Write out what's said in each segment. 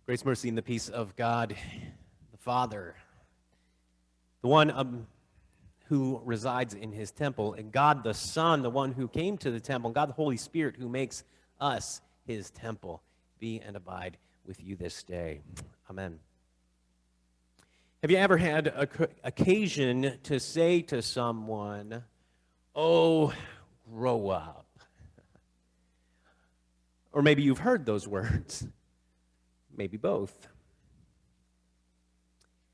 Grace, mercy, and the peace of God, the Father, the one who resides in his temple, and God the Son, the one who came to the temple, and God the Holy Spirit, who makes us his temple, be and abide with you this day. Amen. Have you ever had occasion to say to someone, "Oh, grow up"? Or maybe you've heard those words. Maybe both.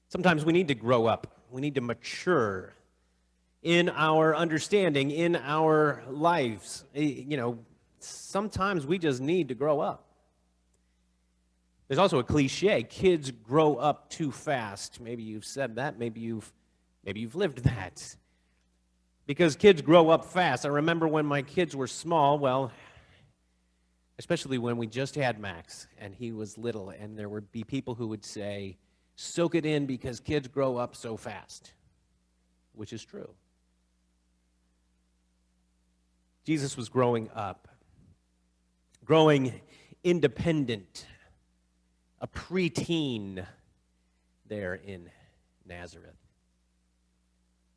Sometimes we need to grow up. We need to mature in our understanding, in our lives. Sometimes we just need to grow up. There's also a cliche, kids grow up too fast. Maybe you've said that, maybe you've lived that. Because kids grow up fast. I remember when my kids were small, especially when we just had Max and he was little, and there would be people who would say, "Soak it in because kids grow up so fast," which is true. Jesus was growing up, growing independent, a preteen there in Nazareth.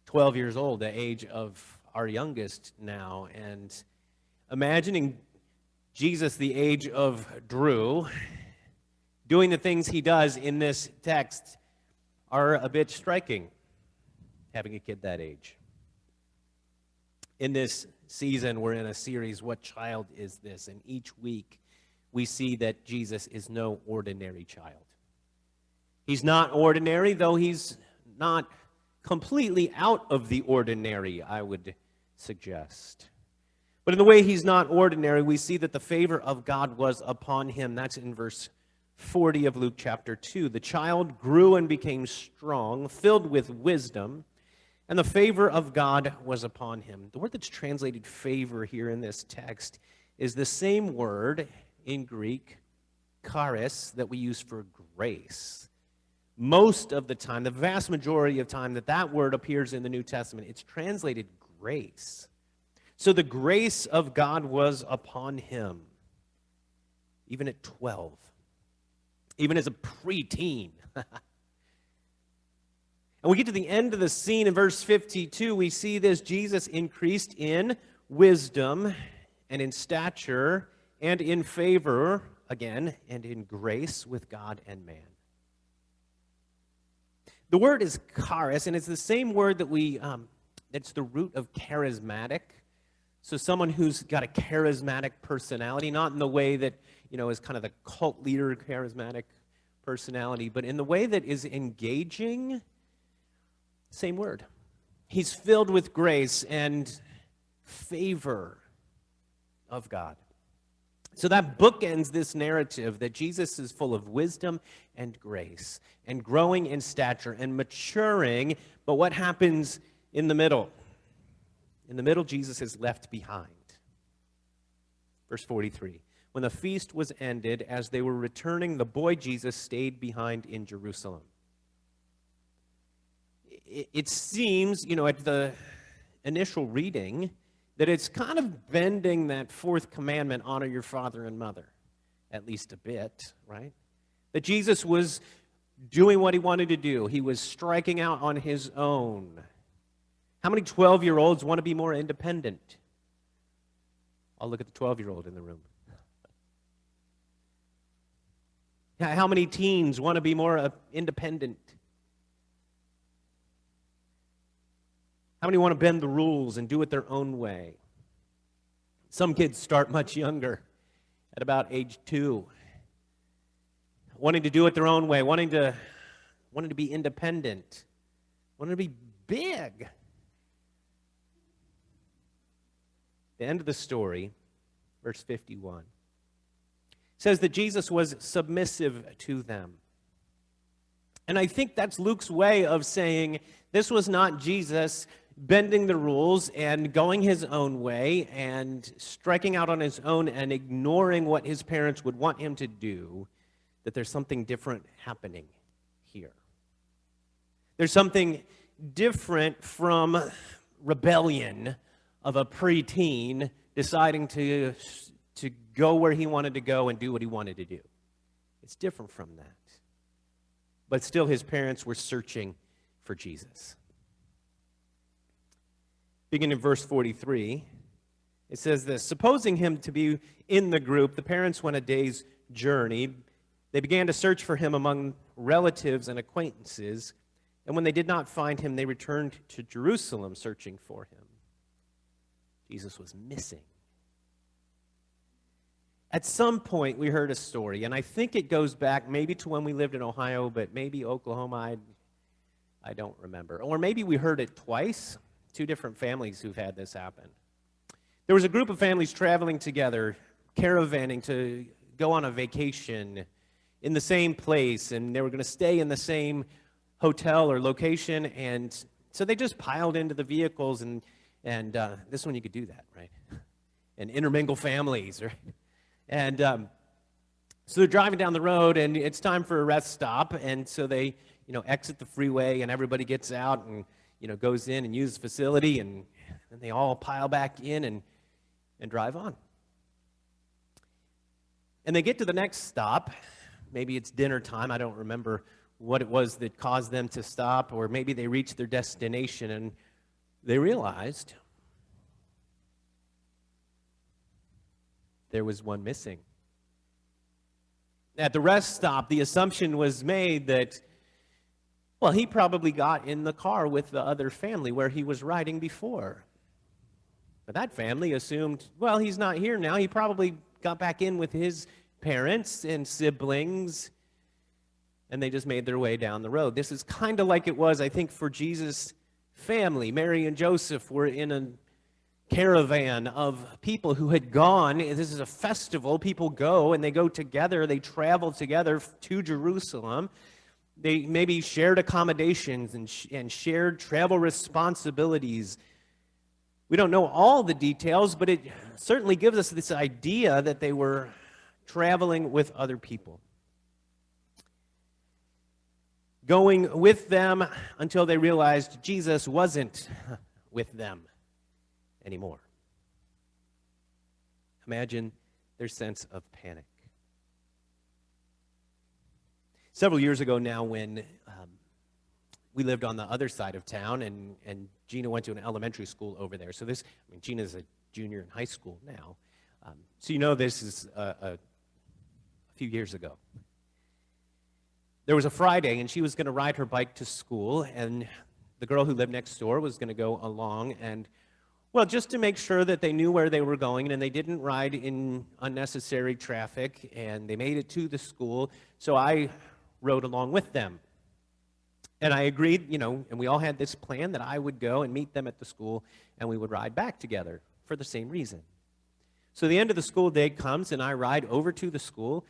12 years old, the age of our youngest now, and imagining Jesus, the age of Drew, doing the things he does in this text are a bit striking, having a kid that age. In this season, we're in a series, What Child Is This? And each week, we see that Jesus is no ordinary child. He's not ordinary, though he's not completely out of the ordinary, I would suggest. But in the way he's not ordinary, we see that the favor of God was upon him. That's in verse 40 of Luke chapter 2. The child grew and became strong, filled with wisdom, and the favor of God was upon him. The word that's translated favor here in this text is the same word in Greek, charis, that we use for grace. Most of the time, the vast majority of time that word appears in the New Testament, it's translated grace. So the grace of God was upon him, even at 12, even as a preteen. And we get to the end of the scene in verse 52, we see this: Jesus increased in wisdom and in stature and in favor, again, and in grace with God and man. The word is charis, and it's the same word that it's the root of charismatic. So someone who's got a charismatic personality, not in the way that, is kind of the cult leader charismatic personality, but in the way that is engaging, same word. He's filled with grace and favor of God. So that bookends this narrative that Jesus is full of wisdom and grace and growing in stature and maturing, but what happens in the middle? In the middle, Jesus is left behind. Verse 43, when the feast was ended, as they were returning, the boy Jesus stayed behind in Jerusalem. It seems, at the initial reading, that it's kind of bending that fourth commandment, honor your father and mother, at least a bit, right? That Jesus was doing what he wanted to do. He was striking out on his own. How many 12-year-olds want to be more independent? I'll look at the 12-year-old in the room. How many teens want to be more independent? How many want to bend the rules and do it their own way? Some kids start much younger, at about age 2, wanting to do it their own way, wanting to be independent, wanting to be big. The end of the story, verse 51, says that Jesus was submissive to them. And I think that's Luke's way of saying this was not Jesus bending the rules and going his own way and striking out on his own and ignoring what his parents would want him to do, that there's something different happening here. There's something different from rebellion of a preteen deciding to go where he wanted to go and do what he wanted to do. It's different from that. But still, his parents were searching for Jesus. Beginning in verse 43, it says this: supposing him to be in the group, the parents went a day's journey. They began to search for him among relatives and acquaintances, and when they did not find him, they returned to Jerusalem searching for him. Jesus was missing. At some point, we heard a story, and I think it goes back maybe to when we lived in Ohio, but maybe Oklahoma, I don't remember. Or maybe we heard it twice, two different families who've had this happen. There was a group of families traveling together, caravanning to go on a vacation in the same place, and they were going to stay in the same hotel or location, and so they just piled into the vehicles, and this one you could do that, right? And intermingle families, right? And so they're driving down the road, and it's time for a rest stop, and so they, exit the freeway, and everybody gets out and, goes in and uses the facility, and then they all pile back in and drive on. And they get to the next stop. Maybe it's dinner time. I don't remember what it was that caused them to stop, or maybe they reached their destination, and they realized there was one missing. At the rest stop, the assumption was made that, well, he probably got in the car with the other family where he was riding before. But that family assumed, well, he's not here now. He probably got back in with his parents and siblings, and they just made their way down the road. This is kind of like it was, I think, for Jesus' family. Mary and Joseph were in a caravan of people who had gone. This is a festival. People go, and they go together. They travel together to Jerusalem. They maybe shared accommodations and shared travel responsibilities. We don't know all the details, but it certainly gives us this idea that they were traveling with other people, going with them until they realized Jesus wasn't with them anymore. Imagine their sense of panic. Several years ago now, when we lived on the other side of town, and Gina went to an elementary school over there. So Gina's a junior in high school now. So this is a few years ago. There was a Friday, and she was going to ride her bike to school, and the girl who lived next door was going to go along, and, well, just to make sure that they knew where they were going, and they didn't ride in unnecessary traffic, and they made it to the school, so I rode along with them. And I agreed, and we all had this plan that I would go and meet them at the school, and we would ride back together for the same reason. So the end of the school day comes, and I ride over to the school,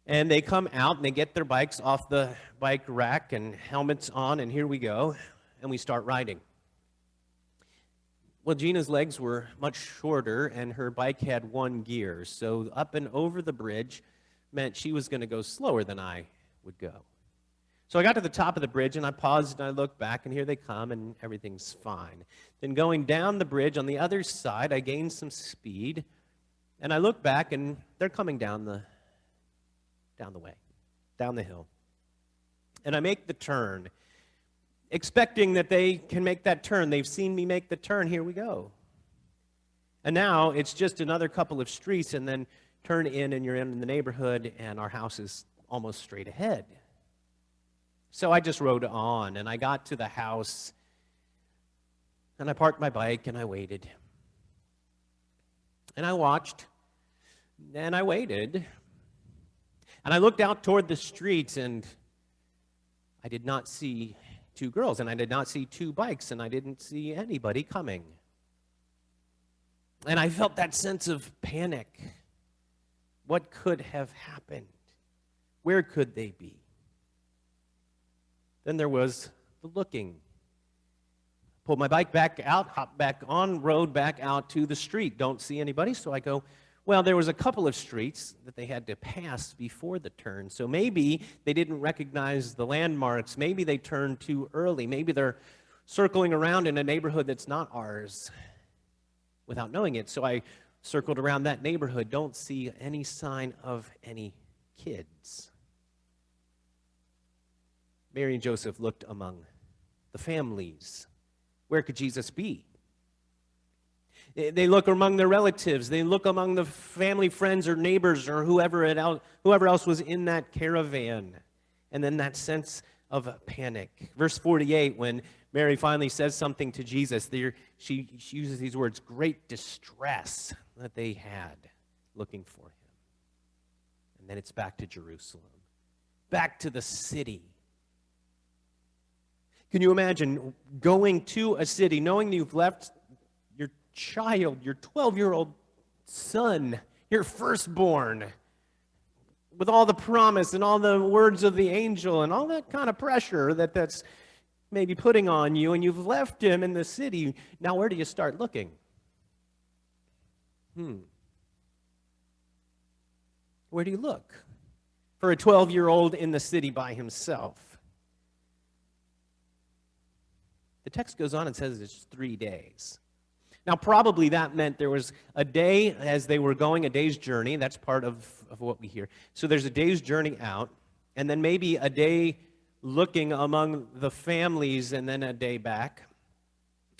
and they come out, and they get their bikes off the bike rack and helmets on, and here we go, and we start riding. Well, Gina's legs were much shorter, and her bike had one gear, so up and over the bridge meant she was going to go slower than I would go. So I got to the top of the bridge, and I paused, and I looked back, and here they come, and everything's fine. Then going down the bridge on the other side, I gained some speed, and I look back, and they're coming down the way, down the hill. And I make the turn, expecting that they can make that turn. They've seen me make the turn. Here we go. And now it's just another couple of streets, and then turn in, and you're in the neighborhood, and our house is almost straight ahead. So I just rode on, and I got to the house, and I parked my bike, and I waited. And I watched, and I waited. And I looked out toward the streets, and I did not see two girls, and I did not see two bikes, and I didn't see anybody coming. And I felt that sense of panic. What could have happened? Where could they be? Then there was the looking. Pulled my bike back out, hopped back on, rode back out to the street. Don't see anybody, so I go, well, there was a couple of streets that they had to pass before the turn. So maybe they didn't recognize the landmarks. Maybe they turned too early. Maybe they're circling around in a neighborhood that's not ours without knowing it. So I circled around that neighborhood. Don't see any sign of any kids. Mary and Joseph looked among the families. Where could Jesus be? They look among their relatives. They look among the family, friends, or neighbors, or whoever else was in that caravan. And then that sense of panic. Verse 48, when Mary finally says something to Jesus, she uses these words, great distress that they had looking for him. And then it's back to Jerusalem, back to the city. Can you imagine going to a city, knowing you've left your child, your 12-year-old son, your firstborn, with all the promise and all the words of the angel and all that kind of pressure that's maybe putting on you, and you've left him in the city. Now where do you start looking? Where do you look for a 12-year-old in the city by himself? The text goes on and says it's 3 days. Now, probably that meant there was a day as they were going, a day's journey. That's part of what we hear. So there's a day's journey out, and then maybe a day looking among the families, and then a day back.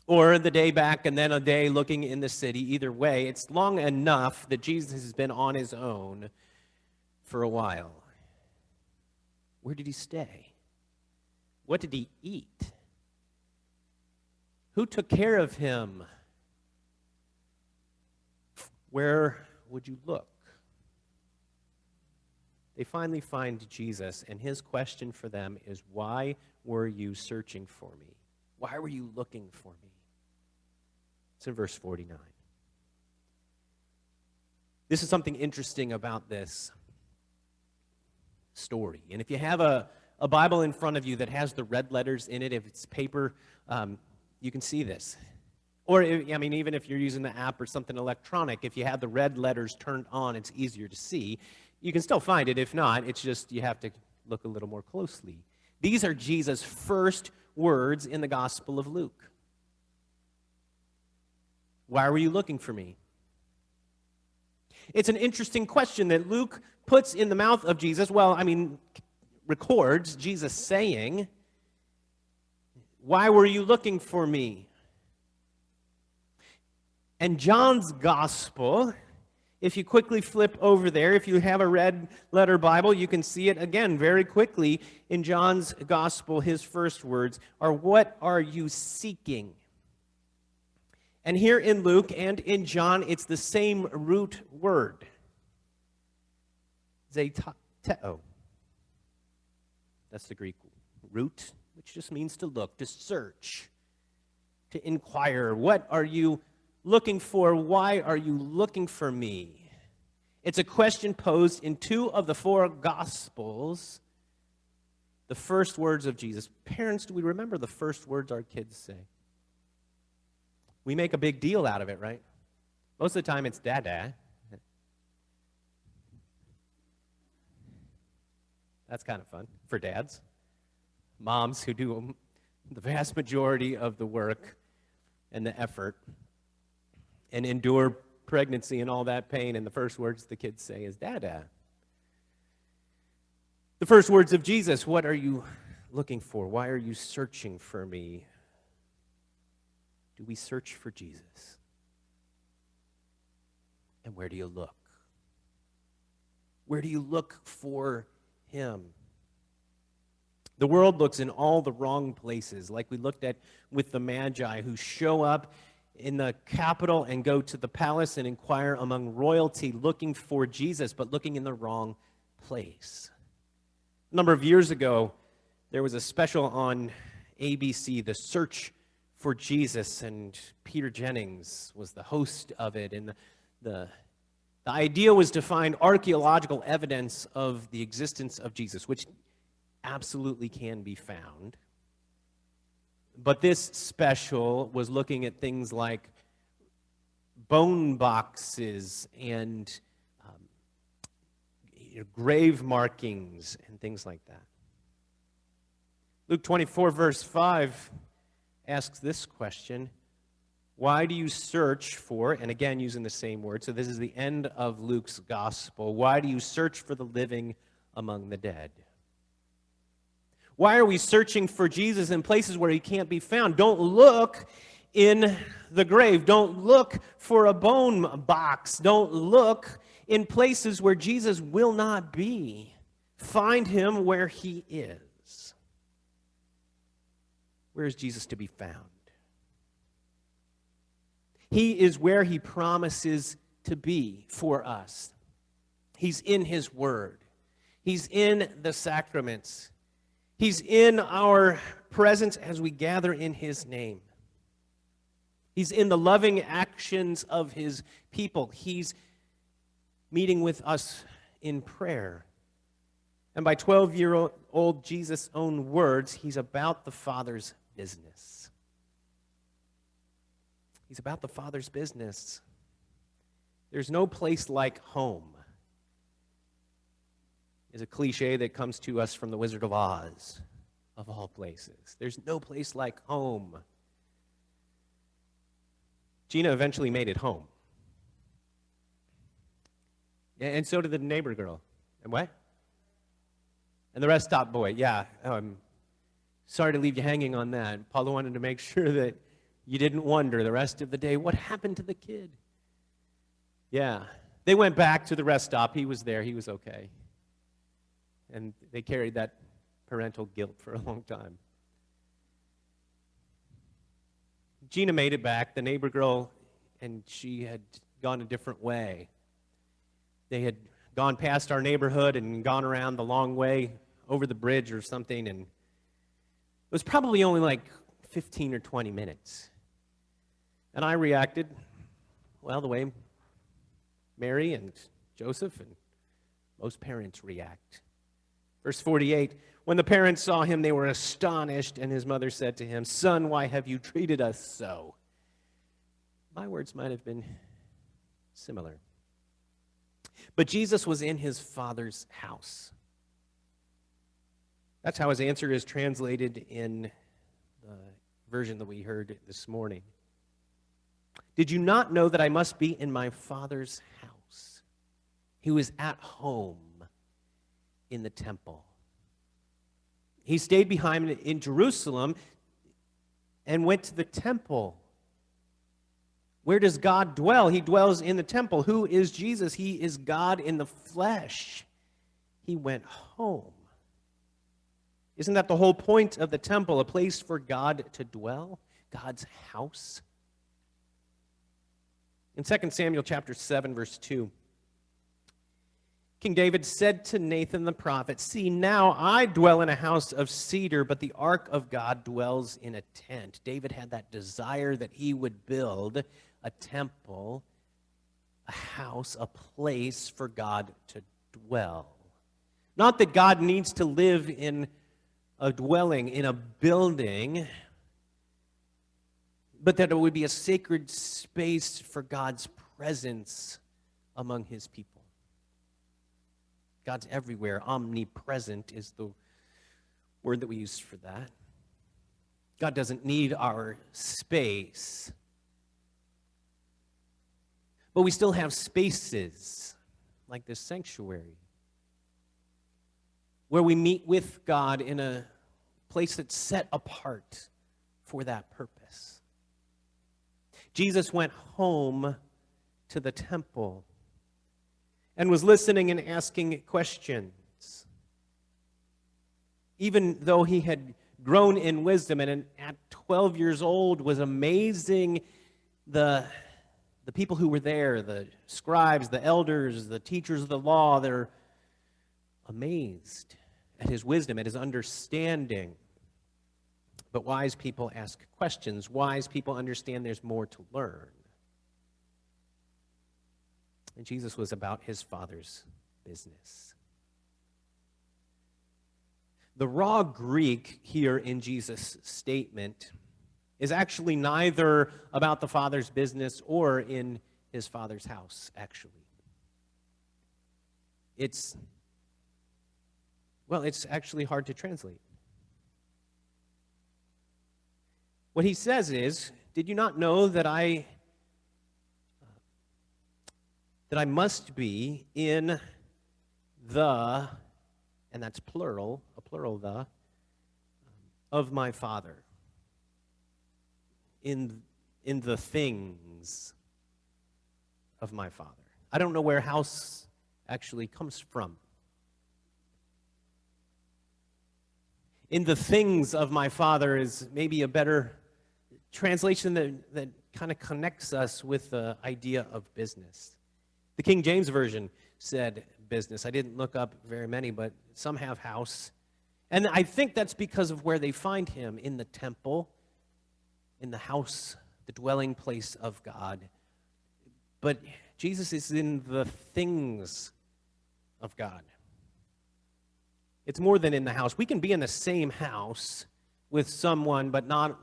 Or the day back, and then a day looking in the city. Either way, it's long enough that Jesus has been on his own for a while. Where did he stay? What did he eat? Who took care of him? Where would you look? They finally find Jesus, and his question for them is, why were you searching for me? Why were you looking for me? It's in verse 49. This is something interesting about this story. And if you have a Bible in front of you that has the red letters in it, if it's paper, you can see this. Or, even if you're using the app or something electronic, if you have the red letters turned on, it's easier to see. You can still find it. If not, it's just you have to look a little more closely. These are Jesus' first words in the Gospel of Luke. Why were you looking for me? It's an interesting question that Luke puts in the mouth of Jesus. Records Jesus saying, why were you looking for me? And John's Gospel, if you quickly flip over there, if you have a red letter Bible, you can see it again very quickly. In John's Gospel, his first words are, what are you seeking? And here in Luke and in John, it's the same root word. Zeteo. That's the Greek root, which just means to look, to search, to inquire. What are you looking for? Why are you looking for me? It's a question posed in 2 of the 4 Gospels. The first words of Jesus. Parents, do we remember the first words our kids say? We make a big deal out of it, right? Most of the time it's Dada. That's kind of fun for dads. Moms who do the vast majority of the work and the effort and endure pregnancy and all that pain, and the first words the kids say is Dada. The first words of Jesus, what are you looking for? Why are you searching for me? Do we search for Jesus? And where do you look? Where do you look for him? The world looks in all the wrong places, like we looked at with the Magi who show up in the capital and go to the palace and inquire among royalty looking for Jesus, but looking in the wrong place. A number of years ago, there was a special on ABC, The Search for Jesus, and Peter Jennings was the host of it, and the idea was to find archaeological evidence of the existence of Jesus, which absolutely can be found. But this special was looking at things like bone boxes and grave markings and things like that. Luke 24, verse 5 asks this question: why do you search for, and again using the same word, so this is the end of Luke's gospel, why do you search for the living among the dead. Why are we searching for Jesus in places where he can't be found? Don't look in the grave. Don't look for a bone box. Don't look in places where Jesus will not be. Find him where he is. Where is Jesus to be found? He is where he promises to be for us. He's in his word. He's in the sacraments. He's in our presence as we gather in his name. He's in the loving actions of his people. He's meeting with us in prayer. And by 12-year-old Jesus' own words, he's about the Father's business. He's about the Father's business. There's no place like home. Is a cliche that comes to us from the Wizard of Oz, of all places. There's no place like home. Gina eventually made it home. And so did the neighbor girl. And what? And the rest stop boy. Yeah, I'm sorry to leave you hanging on that. Paula wanted to make sure that you didn't wonder the rest of the day, what happened to the kid? Yeah, they went back to the rest stop. He was there. He was okay. And they carried that parental guilt for a long time. Gina made it back, the neighbor girl, and she had gone a different way. They had gone past our neighborhood and gone around the long way over the bridge or something, and it was probably only like 15 or 20 minutes. And I reacted, well, the way Mary and Joseph and most parents react. Verse 48, when the parents saw him, they were astonished, and his mother said to him, "Son, why have you treated us so?" My words might have been similar. But Jesus was in his Father's house. That's how his answer is translated in the version that we heard this morning. Did you not know that I must be in my Father's house? He was at home in the temple. He stayed behind in Jerusalem and went to the temple. Where does God dwell? He dwells in the temple. Who is Jesus? He is God in the flesh. He went home. Isn't that the whole point of the temple? A place for God to dwell? God's house? In 2 Samuel chapter 7, verse 2, King David said to Nathan the prophet, "See, now I dwell in a house of cedar, but the ark of God dwells in a tent." David had that desire that he would build a temple, a house, a place for God to dwell. Not that God needs to live in a dwelling, in a building, but that it would be a sacred space for God's presence among his people. God's everywhere. Omnipresent is the word that we use for that. God doesn't need our space. But we still have spaces like this sanctuary where we meet with God in a place that's set apart for that purpose. Jesus went home to the temple and was listening and asking questions. Even though he had grown in wisdom and at 12 years old was amazing the people who were there, the scribes, the elders, the teachers of the law, they're amazed at his wisdom, at his understanding. But wise people ask questions. Wise people understand there's more to learn. And Jesus was about his Father's business. The raw Greek here in Jesus' statement is actually neither about the Father's business or in his Father's house, actually. It's actually hard to translate. What he says is, did you not know that I must be in the and that's plural, a plural the, of my Father. In the things of my Father. I don't know where house actually comes from. In the things of my Father is maybe a better translation that kind of connects us with the idea of business. The King James Version said business. I didn't look up very many, but some have house. And I think that's because of where they find him, in the temple, in the house, the dwelling place of God. But Jesus is in the things of God. It's more than in the house. We can be in the same house with someone, but not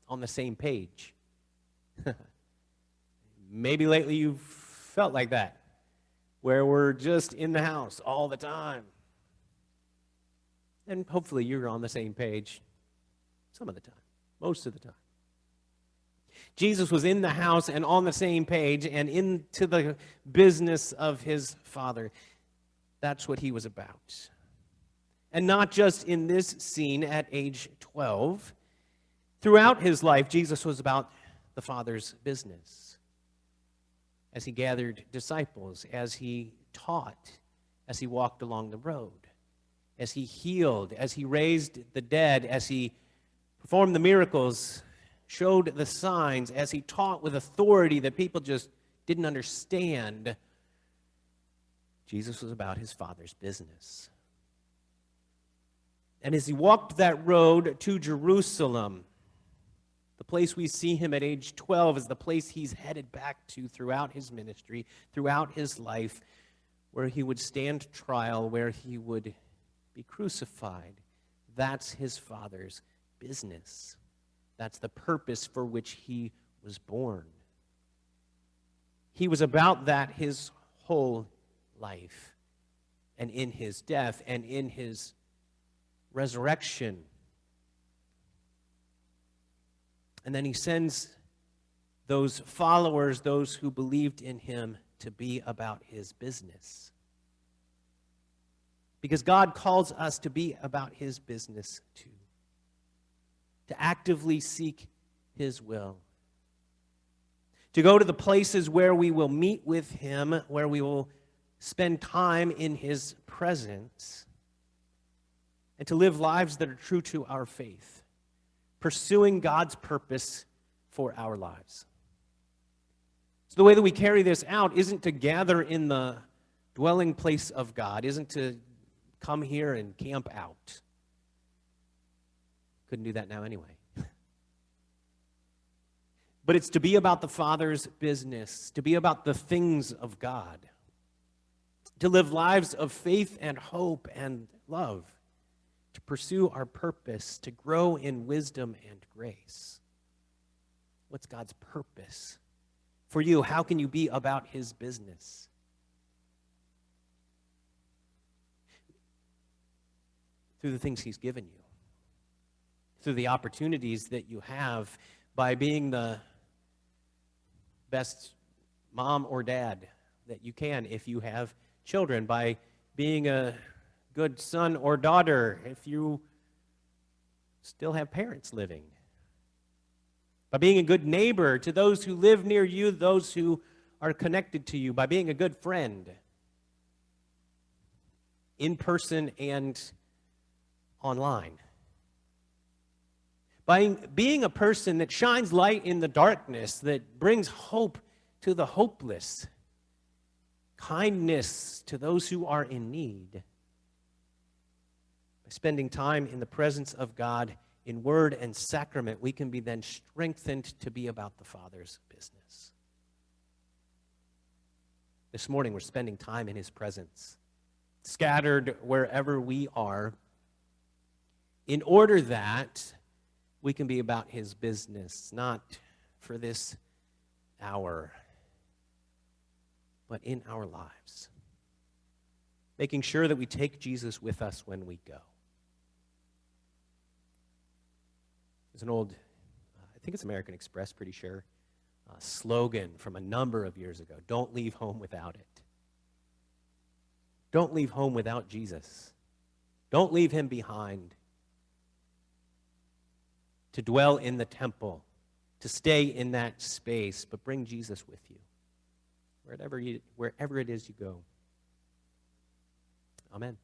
on the same page. Maybe lately you've felt like that, where we're just in the house all the time. And hopefully you're on the same page some of the time, most of the time. Jesus was in the house and on the same page and into the business of his Father. That's what he was about. And not just in this scene at age 12. Throughout his life, Jesus was about the Father's business. As he gathered disciples, as he taught, as he walked along the road, as he healed, as he raised the dead, as he performed the miracles, showed the signs, as he taught with authority that people just didn't understand. Jesus was about his Father's business. And as he walked that road to Jerusalem, the place we see him at age 12 is the place he's headed back to throughout his ministry, throughout his life, where he would stand trial, where he would be crucified. That's his Father's business. That's the purpose for which he was born. He was about that his whole life, and in his death, and in his resurrection. And then he sends those followers, those who believed in him, to be about his business. Because God calls us to be about his business too. To actively seek his will. To go to the places where we will meet with him, where we will spend time in his presence, and to live lives that are true to our faith, pursuing God's purpose for our lives. So the way that we carry this out isn't to gather in the dwelling place of God, isn't to come here and camp out. Couldn't do that now anyway. But it's to be about the Father's business, to be about the things of God, to live lives of faith and hope and love, to pursue our purpose, to grow in wisdom and grace. What's God's purpose for you? How can you be about his business? Through the things he's given you, through the opportunities that you have, by being the best mom or dad that you can if you have children, by being a good son or daughter if you still have parents living, by being a good neighbor to those who live near you, those who are connected to you, by being a good friend in person and online, by being a person that shines light in the darkness, that brings hope to the hopeless, kindness to those who are in need, by spending time in the presence of God in word and sacrament, we can be then strengthened to be about the Father's business. This morning we're spending time in his presence, scattered wherever we are, in order that we can be about his business, not for this hour, but in our lives. Making sure that we take Jesus with us when we go. There's an old, I think it's American Express, pretty sure, slogan from a number of years ago. Don't leave home without it. Don't leave home without Jesus. Don't leave him behind. To dwell in the temple, to stay in that space, but bring Jesus with you, wherever it is you go. Amen.